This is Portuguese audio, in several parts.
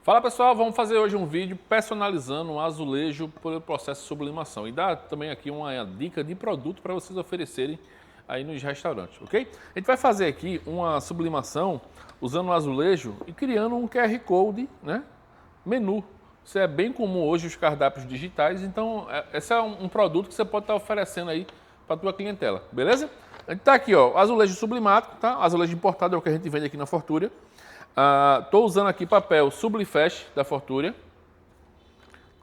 Fala pessoal, vamos fazer hoje um vídeo personalizando um azulejo pelo processo de sublimação e dar também aqui uma dica de produto para vocês oferecerem aí nos restaurantes, ok? A gente vai fazer aqui uma sublimação usando um azulejo e criando um QR Code, né? Menu. Isso é bem comum hoje os cardápios digitais, então esse é um produto que você pode estar oferecendo aí para a tua clientela, beleza? A gente tá aqui, ó, azulejo sublimado, tá? Azulejo importado é o que a gente vende aqui na Fortúria. Estou usando aqui papel Sublifast da Fortúria,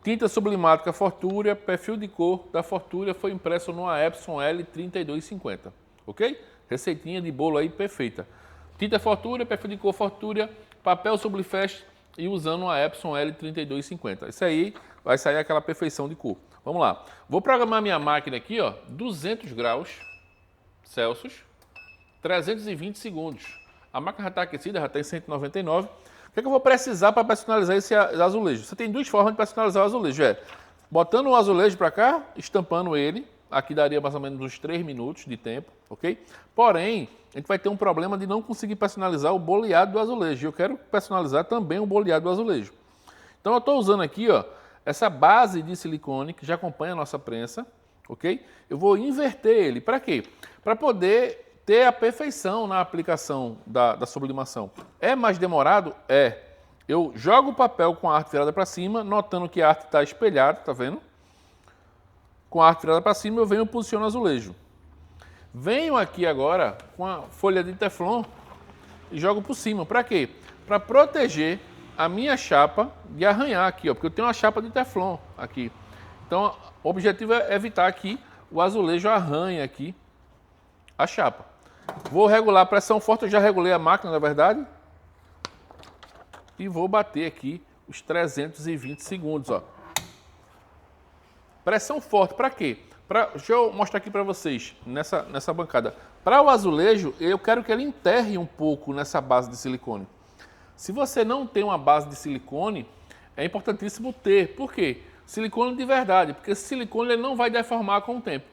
tinta sublimática Fortúria, perfil de cor da Fortúria, foi impresso numa Epson L3250, ok? Receitinha de bolo aí perfeita. Tinta Fortúria, perfil de cor Fortúria, papel Sublifast e usando uma Epson L3250. Isso aí vai sair aquela perfeição de cor. Vamos lá. Vou programar minha máquina aqui, ó, 200 graus Celsius, 320 segundos. A máquina já está aquecida, já está em 199. O que eu vou precisar para personalizar esse azulejo? Você tem duas formas de personalizar o azulejo. Botando o azulejo para cá, estampando ele. Aqui daria mais ou menos uns 3 minutos de tempo, ok? Porém, a gente vai ter um problema de não conseguir personalizar o boleado do azulejo. Eu quero personalizar também o boleado do azulejo. Então eu estou usando aqui, ó, essa base de silicone que já acompanha a nossa prensa, ok? Eu vou inverter ele. Para quê? Para poder ter a perfeição na aplicação da sublimação. É mais demorado? É. Eu jogo o papel com a arte virada para cima, notando que a arte está espelhada, tá vendo? Com a arte virada para cima, eu venho e posiciono o azulejo. Venho aqui agora com a folha de teflon e jogo por cima. Para quê? Para proteger a minha chapa de arranhar aqui, ó, porque eu tenho uma chapa de teflon aqui. Então, o objetivo é evitar que o azulejo arranhe aqui a chapa. Vou regular a pressão forte, eu já regulei a máquina, na verdade. E vou bater aqui os 320 segundos, ó. Pressão forte, para quê? Deixa eu mostrar aqui para vocês, nessa bancada. Para o azulejo, eu quero que ele enterre um pouco nessa base de silicone. Se você não tem uma base de silicone, é importantíssimo ter. Por quê? Silicone de verdade, porque esse silicone ele não vai deformar com o tempo.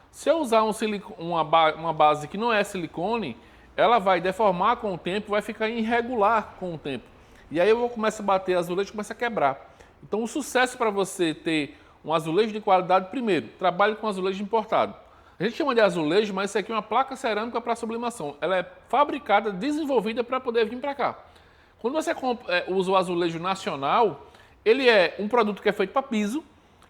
Se eu usar uma base que não é silicone, ela vai deformar com o tempo, vai ficar irregular com o tempo. E aí eu vou começar a bater azulejo e começa a quebrar. Então o sucesso para você ter um azulejo de qualidade, primeiro, trabalhe com azulejo importado. A gente chama de azulejo, mas isso aqui é uma placa cerâmica para sublimação. Ela é fabricada, desenvolvida para poder vir para cá. Quando você usa o azulejo nacional, ele é um produto que é feito para piso,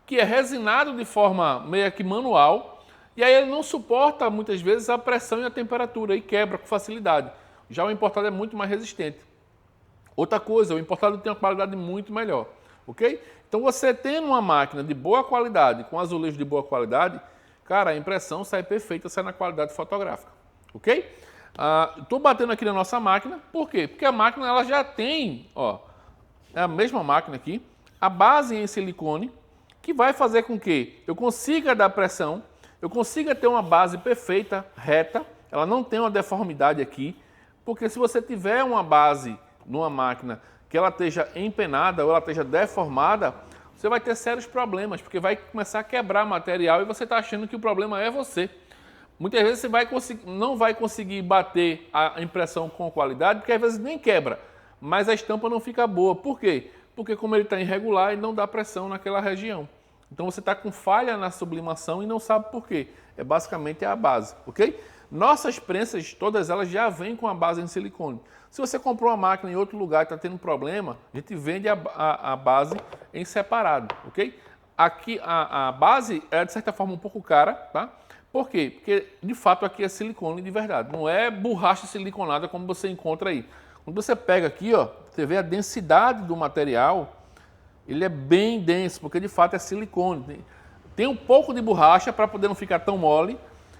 que é resinado de forma meio que manual, e aí ele não suporta, muitas vezes, a pressão e a temperatura e quebra com facilidade. Já o importado é muito mais resistente. Outra coisa, o importado tem uma qualidade muito melhor, ok? Então você tendo uma máquina de boa qualidade, com azulejo de boa qualidade, cara, a impressão sai perfeita, sai na qualidade fotográfica, ok? Estou batendo aqui na nossa máquina, por quê? Porque a máquina ela já tem, ó, é a mesma máquina aqui, a base em silicone, que vai fazer com que eu consiga dar pressão, eu consiga ter uma base perfeita, reta, ela não tem uma deformidade aqui, porque se você tiver uma base numa máquina que ela esteja empenada ou ela esteja deformada, você vai ter sérios problemas, porque vai começar a quebrar material e você está achando que o problema é você. Muitas vezes você não vai conseguir bater a impressão com qualidade, porque às vezes nem quebra, mas a estampa não fica boa. Por quê? Porque como ele está irregular, ele não dá pressão naquela região. Então você está com falha na sublimação e não sabe por quê. É basicamente a base, ok? Nossas prensas, todas elas já vêm com a base em silicone. Se você comprou uma máquina em outro lugar e está tendo problema, a gente vende a base em separado, ok? Aqui a base é de certa forma um pouco cara, tá? Por quê? Porque de fato aqui é silicone de verdade, não é borracha siliconada como você encontra aí. Quando você pega aqui, ó, você vê a densidade do material. Ele é bem denso, porque de fato é silicone. Tem um pouco de borracha para poder não ficar tão mole,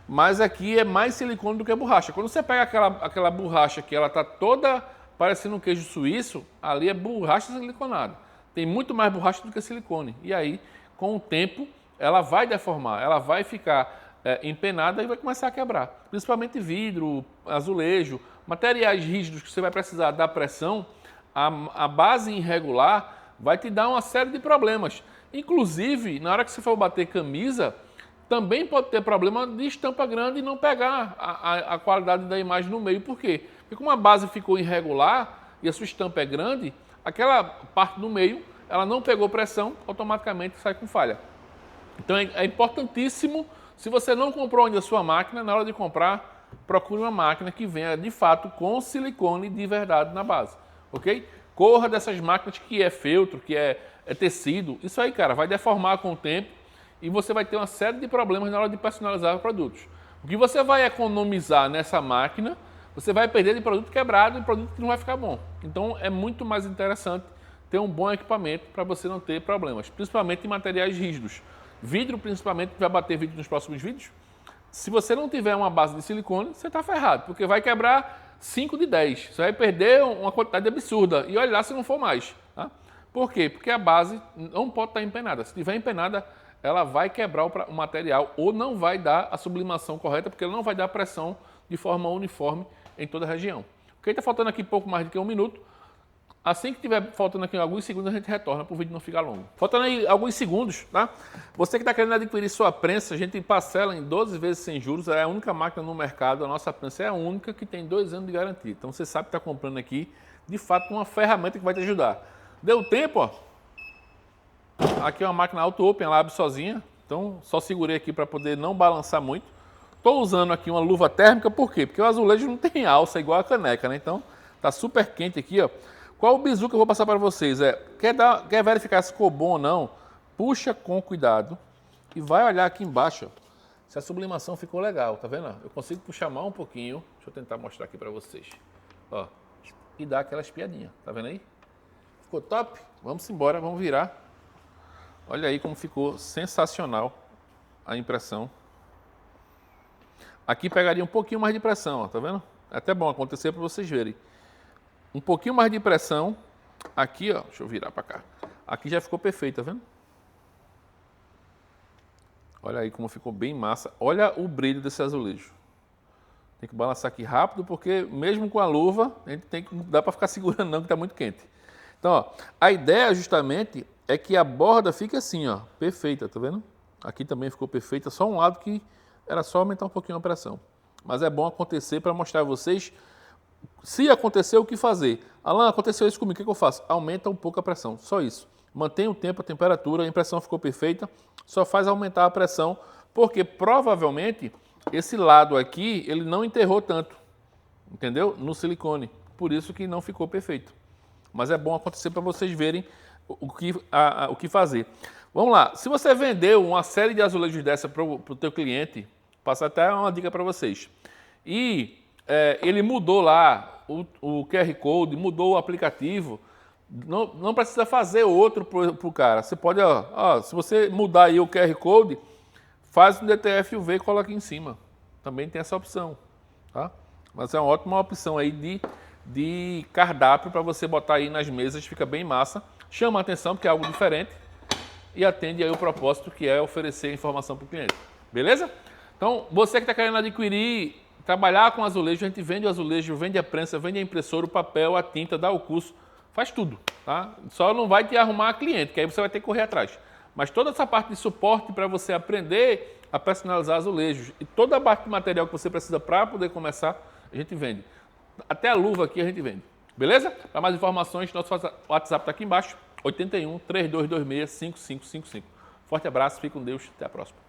mas aqui é mais silicone do que borracha. Quando você pega aquela borracha que ela está toda parecendo um queijo suíço, ali é borracha siliconada. Tem muito mais borracha do que silicone. E aí, com o tempo, ela vai deformar, ela vai ficar empenada e vai começar a quebrar. Principalmente vidro, azulejo, materiais rígidos que você vai precisar dar pressão, a base irregular vai te dar uma série de problemas. Inclusive, na hora que você for bater camisa, também pode ter problema de estampa grande e não pegar a qualidade da imagem no meio. Por quê? Porque como a base ficou irregular e a sua estampa é grande, aquela parte do meio, ela não pegou pressão, automaticamente sai com falha. Então é importantíssimo, se você não comprou ainda a sua máquina, na hora de comprar, procure uma máquina que venha de fato com silicone de verdade na base, ok? Corra dessas máquinas que é feltro, que é tecido, isso aí, cara, vai deformar com o tempo e você vai ter uma série de problemas na hora de personalizar os produtos. O que você vai economizar nessa máquina, você vai perder de produto quebrado e produto que não vai ficar bom. Então é muito mais interessante ter um bom equipamento para você não ter problemas, principalmente em materiais rígidos. Vidro, principalmente, vai bater vidro nos próximos vídeos. Se você não tiver uma base de silicone, você está ferrado, porque vai quebrar 5 de 10. Você vai perder uma quantidade absurda e olha lá se não for mais. Tá? Por quê? Porque a base não pode estar empenada. Se estiver empenada, ela vai quebrar o material ou não vai dar a sublimação correta, porque ela não vai dar pressão de forma uniforme em toda a região. Ok? Está faltando aqui pouco mais do que 1 minuto. Assim que tiver faltando aqui alguns segundos, a gente retorna para o vídeo não ficar longo. Faltando aí alguns segundos, tá? Você que está querendo adquirir sua prensa, a gente parcela em 12 vezes sem juros. É a única máquina no mercado, a nossa prensa é a única que tem 2 anos de garantia. Então você sabe que está comprando aqui, de fato, uma ferramenta que vai te ajudar. Deu tempo, ó. Aqui é uma máquina auto-open, ela abre sozinha. Então só segurei aqui para poder não balançar muito. Estou usando aqui uma luva térmica, por quê? Porque o azulejo não tem alça igual a caneca, né? Então tá super quente aqui, ó. Qual o bizu que eu vou passar para vocês? Quer verificar se ficou bom ou não? Puxa com cuidado e vai olhar aqui embaixo, ó, se a sublimação ficou legal, tá vendo? Eu consigo puxar mais um pouquinho, deixa eu tentar mostrar aqui para vocês, ó, e dar aquela espiadinha, tá vendo aí? Ficou top? Vamos embora, vamos virar. Olha aí como ficou sensacional a impressão. Aqui pegaria um pouquinho mais de pressão, ó, tá vendo? É até bom acontecer para vocês verem. Um pouquinho mais de pressão, aqui, ó, deixa eu virar para cá. Aqui já ficou perfeito, tá vendo? Olha aí como ficou bem massa. Olha o brilho desse azulejo. Tem que balançar aqui rápido, porque mesmo com a luva, a gente não dá para ficar segurando não, que está muito quente. Então, ó, a ideia justamente é que a borda fique assim, ó, perfeita, tá vendo? Aqui também ficou perfeita, só um lado que era só aumentar um pouquinho a pressão. Mas é bom acontecer para mostrar a vocês. Se acontecer, o que fazer? Alan, aconteceu isso comigo, o que eu faço? Aumenta um pouco a pressão, só isso. Mantém o tempo, a temperatura, a impressão ficou perfeita, só faz aumentar a pressão, porque provavelmente esse lado aqui, ele não enterrou tanto, entendeu? No silicone, por isso que não ficou perfeito. Mas é bom acontecer para vocês verem o que fazer. Vamos lá, se você vendeu uma série de azulejos dessa para o teu cliente, passa até uma dica para vocês. E ele mudou lá o QR Code, mudou o aplicativo, não precisa fazer outro para o cara. Você pode, se você mudar aí o QR Code, faz um DTF UV e coloca aqui em cima. Também tem essa opção, tá? Mas é uma ótima opção aí de cardápio para você botar aí nas mesas, fica bem massa. Chama a atenção porque é algo diferente e atende aí o propósito que é oferecer informação para o cliente. Beleza? Então, você que está querendo adquirir, trabalhar com azulejo, a gente vende o azulejo, vende a prensa, vende a impressora, o papel, a tinta, dá o curso, faz tudo, tá? Só não vai te arrumar cliente, que aí você vai ter que correr atrás. Mas toda essa parte de suporte para você aprender a personalizar azulejos e toda a parte de material que você precisa para poder começar, a gente vende. Até a luva aqui a gente vende. Beleza? Para mais informações, nosso WhatsApp está aqui embaixo, 81 3226 5555. Forte abraço, fique com Deus, até a próxima.